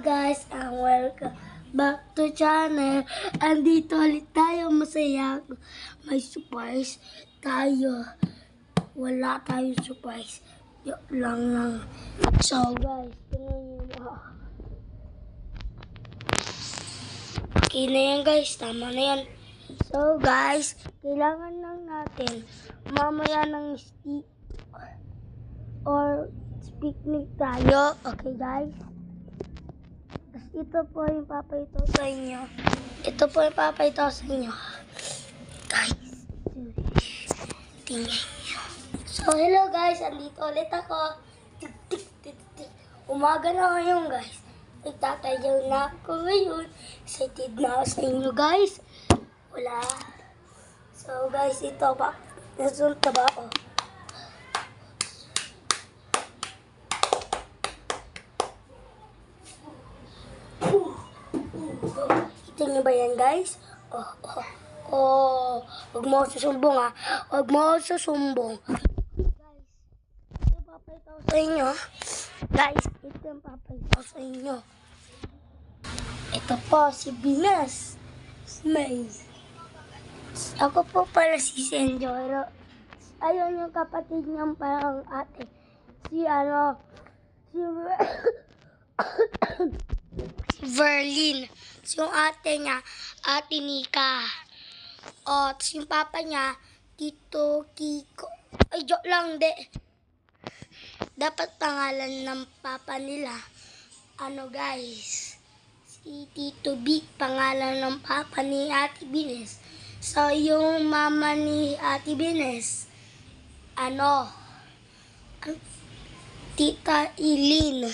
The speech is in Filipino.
guys, and welcome back to channel. Andito ulit tayo, masaya. May surprise tayo. Wala tayong surprise. Joke lang. So guys, tingnan nyo mo. Okay na yan guys, tama na yan. So guys, kailangan lang natin mamaya ng stick or picnic tayo. Okay guys? Ito po yung papayto sa inyo. Guys, tingnan nyo. So, hello guys. Andito ulit ako. Umaga na ngayon guys. Nagtatayaw na ako ngayon. Excited na ako sa inyo guys. Wala. So guys, ito pa. Nasunta ba ako? Ito nyo ba yan guys? Huwag mo susumbong ha. Huwag mo susumbong. Guys, ito papayto sa inyo. Guys, ito yung papayto sa inyo. Ito po si Venus. Smile. Ako po pala si Senjoro. Ayun yung kapatid niyang parang ate. Si Verlin. Yung ate niya, Ate Nika. O, yung papa niya, Tito Kiko. Ay, joke lang, Dapat pangalan ng papa nila. Guys? Si Tito Big, pangalan ng papa ni Ate Bines. So, yung mama ni Ate Bines, Tita Eileen.